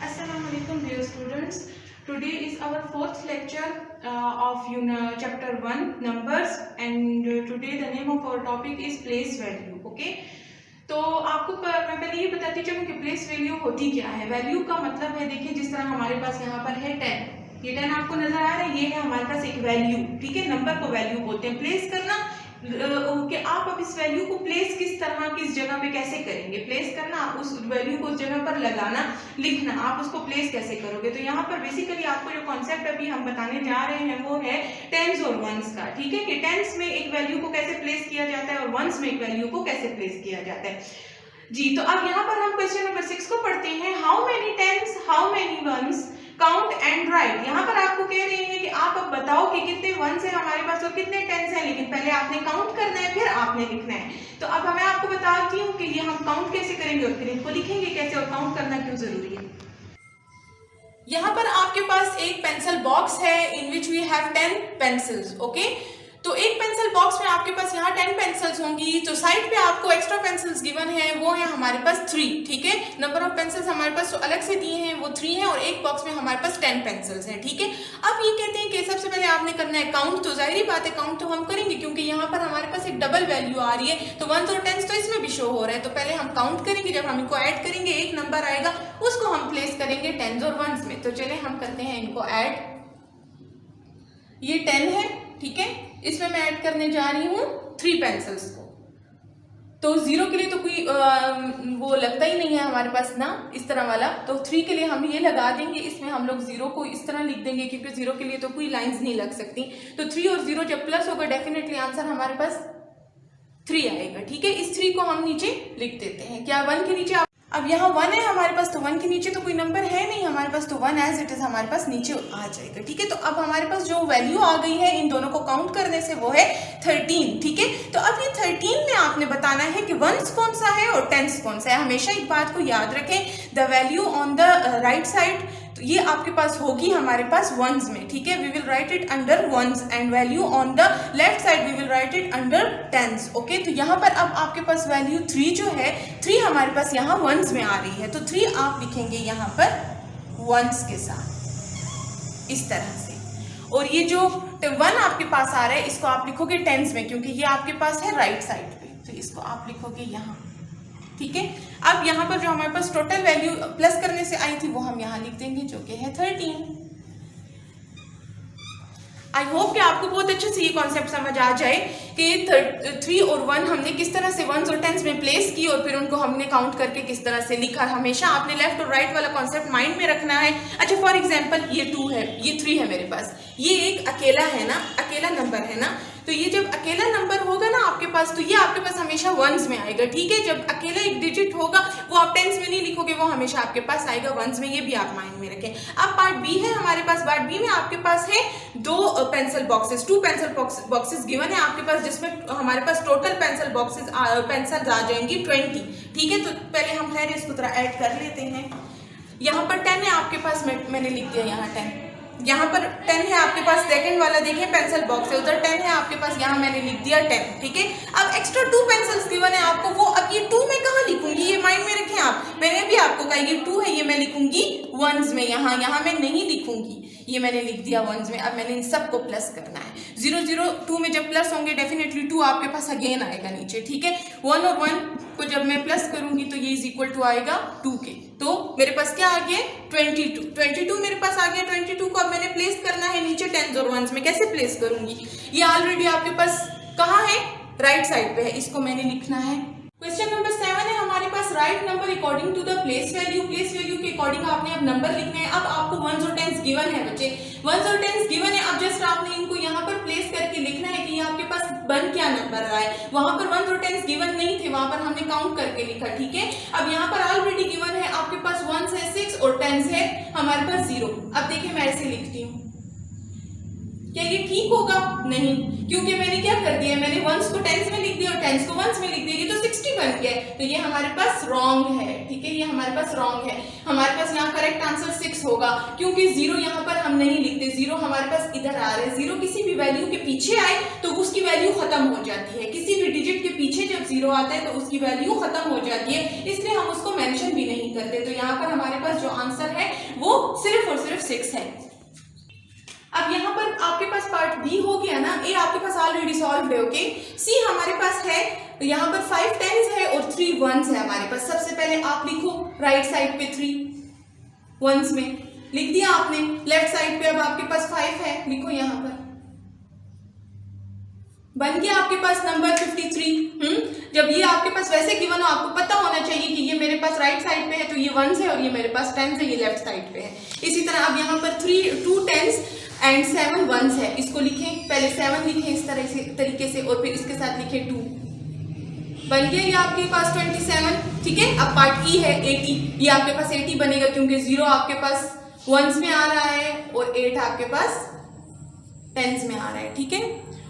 Assalamualaikum dear students. Today is our fourth lecture of chapter 1 numbers, and today the name of our topic is place value. Okay, तो आपको मैं पहले ये बताती चलूँ कि प्लेस वैल्यू होती क्या है। वैल्यू का मतलब है, देखिए जिस तरह हमारे पास यहाँ पर है 10, ये 10 आपको नजर आ रहा है, ये है हमारे पास एक वैल्यू। ठीक है, नंबर को वैल्यू बोलते हैं। प्लेस करना कि आप अब इस वैल्यू को प्लेस किस तरह किस जगह पे कैसे करेंगे। प्लेस करना, आप उस वैल्यू को उस जगह पर लगाना, लिखना, आप उसको प्लेस कैसे करोगे। तो यहाँ पर बेसिकली आपको जो कॉन्सेप्ट अभी हम बताने जा रहे हैं वो है टेंस और वंस का। ठीक है, कि टेंस में एक वैल्यू को कैसे प्लेस किया जाता है और वंस में एक वैल्यू को कैसे प्लेस किया जाता है। जी, तो अब यहाँ पर हम क्वेश्चन नंबर 6 को पढ़ते हैं। How many tens, how many ones, count and write. यहाँ पर आपको कह रहे हैं कि आप अब बताओ कि कितने वंस है हमारे पास और कितने टेंस हैं, लेकिन पहले आपने काउंट करना है, फिर आपने लिखना है। तो अब मैं आपको बताती हूँ कि ये हम काउंट कैसे करेंगे और फिर इनको लिखेंगे कैसे और काउंट करना क्यों जरूरी है। यहाँ पर आपके पास एक पेंसिल बॉक्स है in which we have 10 pencils. Okay, तो एक पेंसिल बॉक्स में आपके पास यहाँ 10 पेंसिल्स होंगी। तो साइड पे आपको एक्स्ट्रा पेंसिल्स गिवन है, वो है हमारे पास 3। ठीक है, नंबर ऑफ पेंसिल्स हमारे पास जो अलग से दिए हैं वो 3 है और एक बॉक्स में हमारे पास 10 पेंसिल्स हैं। ठीक है, अब ये कहते हैं कि सबसे पहले आपने करना है काउंट। तो जाहिर बात है काउंट तो हम करेंगे क्योंकि यहाँ पर हमारे पास एक डबल वैल्यू आ रही है, तो वंस और टेंस तो इसमें भी शो हो रहा है। तो पहले हम काउंट करेंगे, जब हम इनको ऐड करेंगे एक नंबर आएगा, उसको हम प्लेस करेंगे टेंस और वंस में। तो चले हम करते हैं इनको ऐड। ये 10 है, ठीक है, इसमें मैं ऐड करने जा रही हूँ 3 पेंसिल्स को। तो 0 के लिए तो कोई वो लगता ही नहीं है हमारे पास ना, इस तरह वाला। तो 3 के लिए हम ये लगा देंगे, इसमें हम लोग 0 को इस तरह लिख देंगे क्योंकि 0 के लिए तो कोई लाइंस नहीं लग सकती। तो 3 और 0 जब प्लस होगा डेफिनेटली आंसर हमारे पास 3 आएगा। ठीक है, इस 3 को हम नीचे लिख देते हैं। क्या 1 के नीचे अब यहाँ 1 है हमारे पास, तो 1 के नीचे तो कोई नंबर है नहीं हमारे पास, तो 1 एज इट इज हमारे पास नीचे आ जाएगा। ठीक है, तो अब हमारे पास जो वैल्यू आ गई है इन दोनों को काउंट करने से वो है 13। ठीक है, तो अब ये 13 में आपने बताना है कि वंस कौन सा है और टेंस कौन सा है। हमेशा एक बात को याद रखें, the value on the right side तो ये आपके पास होगी हमारे पास वंस में। ठीक है, we will write it under ones and value on the left side we will write it under tens. Okay, तो यहाँ पर अब आपके पास वैल्यू 3 जो है, 3 हमारे पास यहाँ वंस में आ रही है, तो 3 आप लिखेंगे यहाँ पर वंस के साथ इस तरह से। और ये जो 1 आपके पास आ रहा है इसको आप लिखोगे टेंस में क्योंकि ये आपके पास है राइट साइड पे, तो इसको आप लिखोगे यहाँ। ठीक है, अब यहाँ पर जो हमारे पास टोटल वैल्यू प्लस करने से आई थी वो हम यहाँ लिख देंगे जो कि है 13। आई होप कि आपको बहुत अच्छे से ये कॉन्सेप्ट समझ आ जाए कि 3 और 1 हमने किस तरह से वंस और टेंस में प्लेस की और फिर उनको हमने काउंट करके किस तरह से लिखा। हमेशा आपने लेफ्ट और राइट वाला कॉन्सेप्ट माइंड में रखना है। अच्छा, फॉर एग्जांपल ये 2 है, ये 3 है मेरे पास, ये एक अकेला है ना, अकेला नंबर है ना, तो ये जब अकेला नंबर होगा ना आपके पास, तो ये आपके पास हमेशा वंस में आएगा। ठीक है, जब अकेला एक डिजिट होगा वो आप टेंस में नहीं लिखोगे, वो हमेशा आपके पास आएगा वंस में, ये भी आप माइंड में रखें। अब पार्ट बी है हमारे पास, पार्ट बी में आपके पास है 2 pencil boxes, 2 pencil boxes given है आपके पास, जिसमें हमारे पास टोटल पेंसिल बॉक्सेस पेंसिल्स आ जाएंगी 20। ठीक है, तो पहले हम खैर इसको थोड़ा ऐड कर लेते हैं। यहाँ पर 10 है आपके पास, मैंने लिख दिया यहाँ 10, यहाँ पर 10 है आपके पास, सेकंड वाला देखिए पेंसिल बॉक्स है, उधर 10 है आपके पास, यहाँ मैंने लिख दिया 10। ठीक है, अब एक्स्ट्रा 2 पेंसिल्स गिवन है आपको, वो अब ये 2 मैं कहाँ लिखूंगी, ये माइंड में रखें आप। मैंने भी आपको कहा ये 2 है, ये मैं लिखूंगी वंस में, यहाँ मैं नहीं लिखूंगी, ये मैंने लिख दिया वंस में। अब मैंने इन सबको प्लस करना है। 0 0 2 में जब प्लस होंगे डेफिनेटली 2 आपके पास अगेन आएगा नीचे। ठीक है, 1 और 1 को जब मैं प्लस करूंगी तो ये इज इक्वल टू आएगा 2 के, तो मेरे पास क्या आ गया 22 मेरे पास आ गया। 22 को अब मैंने प्लेस करना है नीचे टेंस और वंस में। कैसे प्लेस करूंगी, ये ऑलरेडी आपके पास कहाँ है, राइट साइड पे है, इसको मैंने लिखना है। क्वेश्चन नंबर 7 है हमारे पास, right number according to the place value. Place value के अकॉर्डिंग आपने अब नंबर लिखने हैं। अब आपको वंस और टेंस गिवन है बच्चे, वंस और टेंस गिवन है। अब जस्ट आपने इनको यहाँ पर प्लेस करके लिखना है कि ये आपके पास बन क्या नंबर रहा है। वहां पर वंस और टेंस गिवन नहीं थे, वहां पर हमने काउंट करके लिखा। ठीक है, अब यहाँ पर ऑलरेडी गिवन है आपके पास वंस है 6 और टेंस है हमारे पास 0। अब देखिए मैं ऐसे लिखती हूँ, क्या ये ठीक होगा? नहीं, क्योंकि मैंने क्या कर दिया, मैंने वंस को टेंस में लिख दिया और टेंस को वंस में लिख दिया, ये तो 60 बन गया है, तो ये हमारे पास रॉन्ग है। ठीक है, ये हमारे पास रॉन्ग है। हमारे पास यहाँ करेक्ट आंसर 6 होगा क्योंकि 0 यहाँ पर हम नहीं लिखते, 0 हमारे पास इधर आ रहा है। 0 किसी भी वैल्यू के पीछे आए तो उसकी वैल्यू खत्म हो जाती है, किसी भी डिजिट के पीछे जब 0 आता है तो उसकी वैल्यू खत्म हो जाती है, इसलिए हम उसको मेंशन भी नहीं करते। तो यहाँ पर हमारे पास जो आंसर है वो सिर्फ और सिर्फ 6 है। अब यहाँ पर आपके पास पार्ट बी हो गया ना, ए आपके पास ऑलरेडी सॉल्व है, ओके। सी हमारे पास है, यहाँ पर 5 10s है और 3 1s है हमारे पास। सबसे पहले आप लिखो राइट साइड पे 3 1s में लिख दिया आपने, लेफ्ट साइड पे अब आपके पास 5 है, लिखो यहाँ पर, बन गया आपके पास नंबर 53। जब ये आपके पास वैसे गिवन हो, आपको पता होना चाहिए कि ये मेरे पास राइट साइड पे है तो ये 1s है और ये मेरे पास 10s है, ये लेफ्ट साइड पे है। इसी तरह अब यहाँ पर 2 10s एंड 7 1s है, इसको लिखें, पहले 7 लिखें इस तरह से तरीके से और फिर इसके साथ लिखें 2, बन गया ये आपके पास 27, ठीक है। अब पार्ट ई है 80, ये आपके पास 80 बनेगा क्योंकि 0 आपके पास 1s में आ रहा है और 8 आपके पास 10s में आ रहा है, ठीक है।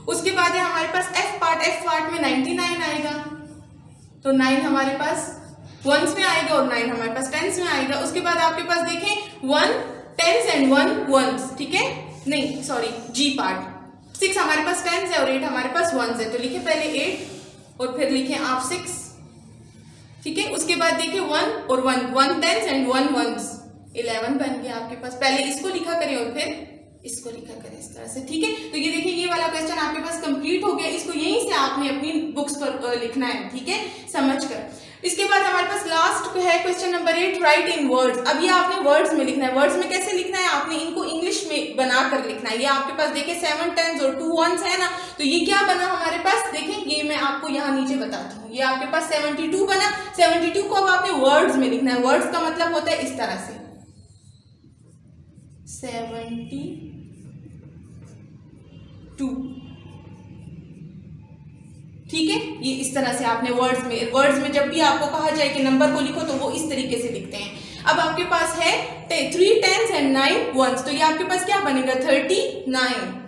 उसके बाद है हमारे पास एफ पार्ट में 99 आएगा, तो 9 हमारे पास 1s में आएगा और 9 हमारे पास 10s में आएगा। उसके बाद आपके पास देखें 1 10s एंड 1 1s, ठीक है, नहीं सॉरी जी पार्ट 6 हमारे पास 10s है और 8 हमारे पास 1s है, तो लिखे पहले 8 और फिर लिखें आप 6, ठीक है। उसके बाद देखिए 1 और 1 10s एंड 1 1s 11 बन गया आपके पास। पहले इसको लिखा करें और फिर इसको लिखा करें इस तरह से, ठीक है। तो ये देखिए ये वाला क्वेश्चन आपके पास कंप्लीट हो गया, इसको यहीं से आपने अपनी बुक्स पर लिखना है, ठीक है, समझकर। इसके बाद हमारे पास लास्ट है क्वेश्चन नंबर 8, राइट इन वर्ड्स। अब ये आपने वर्ड्स में लिखना है। वर्ड्स में कैसे लिखना है, आपने इनको इंग्लिश में बनाकर लिखना है। ये आपके पास देखिए 7 10s और 2 1s है ना, तो ये क्या बना हमारे पास, देखें ये मैं आपको यहाँ नीचे बताती हूँ। ये आपके पास 72 बना। 72 को अब आपने वर्ड्स में लिखना है। वर्ड्स का मतलब होता है इस तरह से 72, ठीक है। ये इस तरह से आपने वर्ड्स में जब भी आपको कहा जाए कि नंबर को लिखो तो वो इस तरीके से लिखते हैं। अब आपके पास है 3 10s एंड 9 1s, तो ये आपके पास क्या बनेगा 39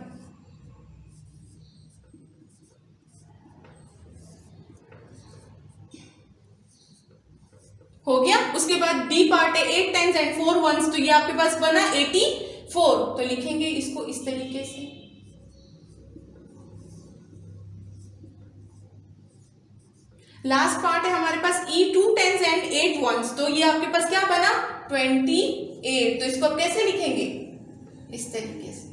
हो गया। उसके बाद डी पार्ट है 8 10s एंड 4 1s, तो ये आपके पास बना 84, तो लिखेंगे इसको इस तरीके से। लास्ट पार्ट है हमारे पास E 2 10s एंड 8 1s, तो ये आपके पास क्या बना 28, तो इसको आप कैसे लिखेंगे इस तरीके से,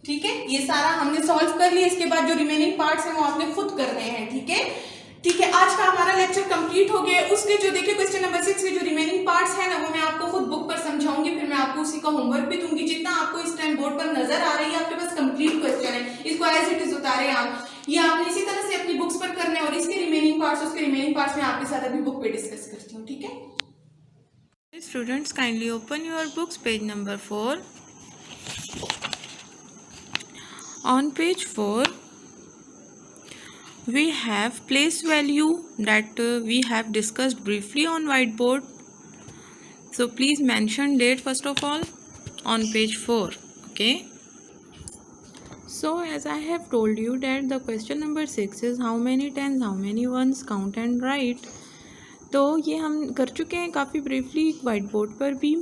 ठीक है। ये सारा हमने सॉल्व कर लिया। इसके बाद जो रिमेनिंग पार्ट्स हैं वो आपने खुद करने हैं, ठीक है। ठीक है, आज का हमारा लेक्चर कंप्लीट हो गया। उसके जो देखिए क्वेश्चन नंबर 6 के जो रिमेनिंग पार्ट्स हैं ना, वो मैं आपको खुद बुक पर समझाऊंगी, फिर मैं आपको उसी का होमवर्क भी दूंगी। जितना आपको इस टाइम बोर्ड पर नजर आ रही है आपके पास कंप्लीट क्वेश्चन है, इसको एज इट इज उतारे आप। ये आपने इसी तरह से अपनी बुक्स पर करना है और इसके रिमेनिंग पार्ट्स उसके रिमेनिंग पार्ट्स में आपके साथ अभी बुक पे डिस्कस करती हूँ, ठीक है। Students, kindly open your books, page number 4. On page 4 we have place value that we have discussed briefly on whiteboard. So please mention date first of all on page 4, okay. So as I have told you that the question number 6 is how many 10s, how many 1s, count and write. तो ये हम कर चुके हैं काफ़ी briefly white board पर भी।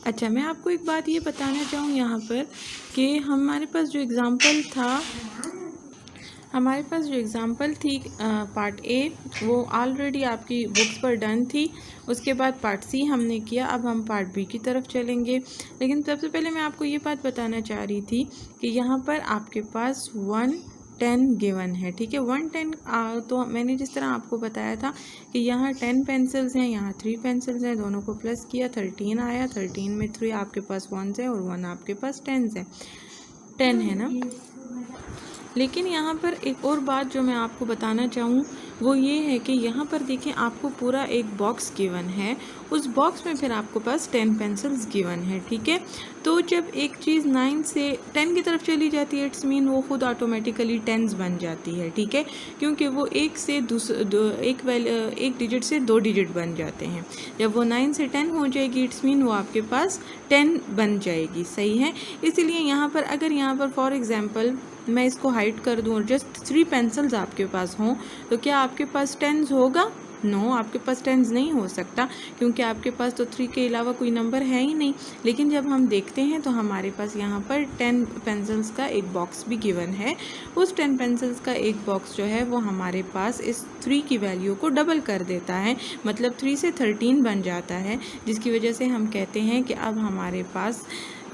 अच्छा, मैं आपको एक बात ये बताना चाहूँ यहाँ पर कि हमारे पास जो एग्ज़ाम्पल थी पार्ट ए वो ऑलरेडी आपकी बुक्स पर डन थी। उसके बाद पार्ट सी हमने किया, अब हम पार्ट बी की तरफ चलेंगे। लेकिन सबसे पहले मैं आपको ये बात बताना चाह रही थी कि यहाँ पर आपके पास 1 10 गिवन है, ठीक है। 1 10 तो मैंने जिस तरह आपको बताया था कि यहाँ 10 पेंसिल्स हैं, यहाँ 3 पेंसिल्स हैं, दोनों को प्लस किया 13 आया। 13 में 3 आपके पास 1s है और 1 आपके पास 10s है, 10 है ना। लेकिन यहाँ पर एक और बात जो मैं आपको बताना चाहूँ वो ये है कि यहाँ पर देखें आपको पूरा एक बॉक्स गिवन है, उस बॉक्स में फिर आपको पास 10 पेंसिल्स गिवन है, ठीक है। तो जब एक चीज़ 9 से 10 की तरफ चली जाती है इट्स मीन वो खुद ऑटोमेटिकली 10s बन जाती है, ठीक है, क्योंकि वो एक डिजिट से 2 डिजिट बन जाते हैं। जब वो 9 से 10 हो जाएगी इट्स मीन वो आपके पास 10 बन जाएगी, सही है। इसलिए यहाँ पर अगर यहाँ पर फॉर एग्ज़ाम्पल मैं इसको हाइड कर दूँ और जस्ट 3 पेंसिल्स आपके पास हों तो क्या आपके पास 10s होगा? नो, आपके पास टेंस नहीं हो सकता क्योंकि आपके पास तो 3 के अलावा कोई नंबर है ही नहीं। लेकिन जब हम देखते हैं तो हमारे पास यहाँ पर 10 पेंसिल्स का एक बॉक्स भी गिवन है। उस 10 पेंसिल्स का एक बॉक्स जो है वो हमारे पास इस 3 की वैल्यू को डबल कर देता है, मतलब 3 से 13 बन जाता है, जिसकी वजह से हम कहते हैं कि अब हमारे पास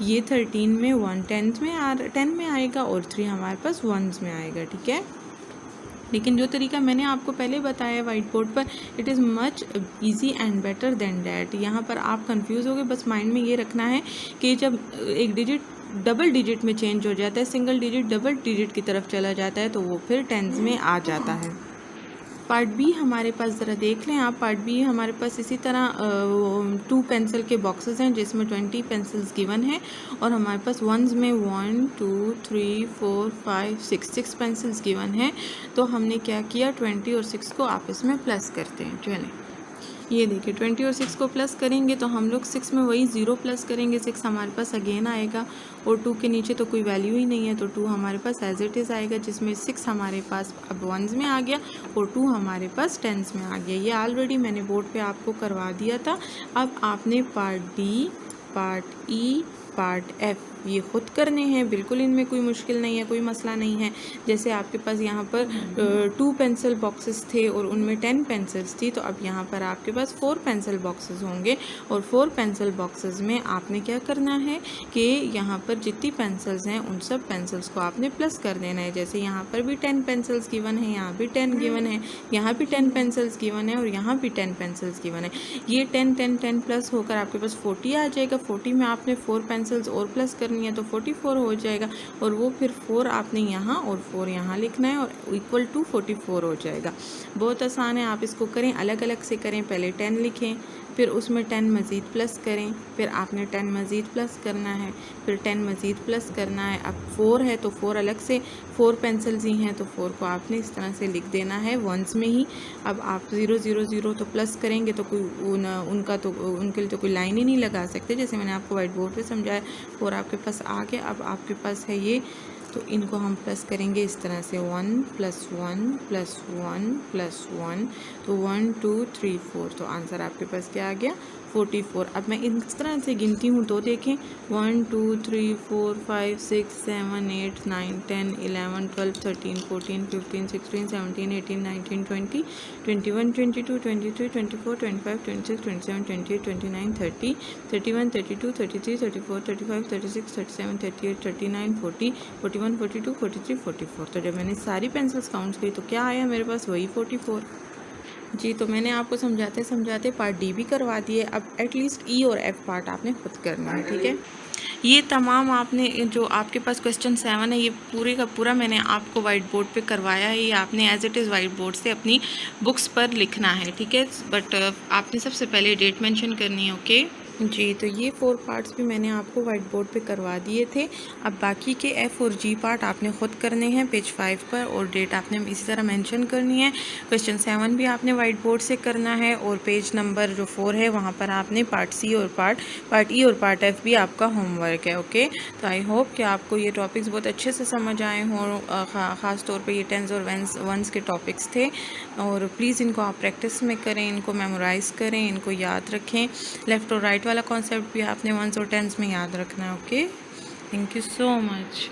ये 13 में 1 10 में आएगा और 3 हमारे पास 1s में आएगा। ठीक है, लेकिन जो तरीका मैंने आपको पहले बताया वाइट बोर्ड पर, it is much easy and better than that. यहाँ पर आप कंफ्यूज हो गए, बस माइंड में ये रखना है कि जब एक डिजिट डबल डिजिट में चेंज हो जाता है, सिंगल डिजिट डबल डिजिट की तरफ चला जाता है, तो वो फिर टेंस में आ जाता है। पार्ट बी हमारे पास ज़रा देख लें आप। पार्ट बी हमारे पास इसी तरह 2 पेंसिल के बॉक्सेस हैं जिसमें 20 पेंसिल्स गिवन है और हमारे पास वंस में 1 2 3 4 5 6 पेंसिल्स गिवन है। तो हमने क्या किया, 20 और 6 को आपस में प्लस करते हैं। चलें, ये देखिए 20 और 6 को प्लस करेंगे तो हम लोग 6 में वही 0 प्लस करेंगे, 6 हमारे पास अगेन आएगा और 2 के नीचे तो कोई वैल्यू ही नहीं है, तो 2 हमारे पास एज इट इज़ आएगा, जिसमें 6 हमारे पास अब 1s में आ गया और 2 हमारे पास 10s में आ गया। ये ऑलरेडी मैंने बोर्ड पे आपको करवा दिया था। अब आपने पार्ट डी, पार्ट ई, पार्ट एफ ये खुद करने हैं, बिल्कुल इनमें कोई मुश्किल नहीं है, कोई मसला नहीं है। जैसे आपके पास यहाँ पर 2 पेंसिल बॉक्सेस थे और उनमें 10 पेंसिल्स थी, तो अब यहाँ पर आपके पास 4 पेंसिल बॉक्सेस होंगे और 4 पेंसिल बॉक्सेस में आपने क्या करना है कि यहाँ पर जितनी पेंसिल्स हैं उन सब पेंसिल्स को आपने प्लस कर देना है। जैसे यहाँ पर भी 10 पेंसिल्स गिवन है, यहाँ भी 10 गिवन है, यहाँ भी 10 पेंसिल्स गिवन है और यहाँ भी 10 पेंसिल्स गिवन है। ये 10 10 10 प्लस होकर आपके पास 40 आ जाएगा। 40 में आपने 4 पेंसिल्स और प्लस करनी है तो 44 हो जाएगा और वो फिर 4 आपने यहाँ और 4 यहाँ लिखना है और इक्वल टू 44 हो जाएगा। बहुत आसान है, आप इसको करें, अलग अलग से करें। पहले 10 लिखें, फिर उसमें 10 मज़ीद प्लस करें, फिर आपने 10 मज़ीद प्लस करना है, फिर 10 मज़ीद प्लस करना है। अब 4 है तो 4 अलग से, 4 पेंसिल्स ही हैं तो 4 को आपने इस तरह से लिख देना है वंस में ही। अब आप 0 0 0 तो प्लस करेंगे तो कोई उनके लिए तो कोई लाइन ही नहीं लगा सकते, जैसे मैंने आपको वाइट बोर्ड पे समझाया। 4 आपके पास आ गया, अब आपके पास है ये, तो इनको हम प्लस करेंगे इस तरह से 1 + 1 + 1 + 1, तो 1 2 3 4, तो आंसर आपके पास क्या आ गया, 44। अब मैं इस तरह से गिनती हूँ तो देखें 1 2 3 4 5 6 7 8 9 10 11 12 13 14 15 16 17 18 19 20 21 22 23 24 25 26 27 28 29 30 31 32 33 34 35 36 37 38 39 40 41 42 43 44। तो जब मैंने सारी पेंसिल्स काउंट की तो क्या आया मेरे पास, वही 44। जी, तो मैंने आपको समझाते समझाते पार्ट डी भी करवा दिए। अब एटलीस्ट ई और एफ पार्ट आपने खुद करना है। ठीक है, ये तमाम आपने जो आपके पास क्वेश्चन 7 है ये पूरे का पूरा मैंने आपको वाइट बोर्ड पे करवाया है। ये आपने as it is white board से अपनी बुक्स पर लिखना है। ठीक है, बट आपने सबसे पहले डेट मेंशन करनी है। ओके जी, तो ये 4 पार्ट्स भी मैंने आपको वाइट बोर्ड पे करवा दिए थे। अब बाकी के एफ़ और जी पार्ट आपने ख़ुद करने हैं पेज 5 पर और डेट आपने इसी तरह मेंशन करनी है। क्वेश्चन 7 भी आपने वाइट बोर्ड से करना है और पेज नंबर जो 4 है वहाँ पर आपने पार्ट सी और पार्ट ई और पार्ट एफ़ भी आपका होमवर्क है। ओके, तो आई होप कि आपको ये टॉपिक्स बहुत अच्छे से समझ आए हों। ख़ास तौर पर ये टेंस और वंस के टॉपिक्स थे और प्लीज़ इनको आप प्रैक्टिस में करें, इनको मेमोराइज़ करें, इनको याद रखें। लेफ़्ट और राइट वाला कॉन्सेप्ट भी आपने वंस और टेंस में याद रखना है। Okay, thank you so much.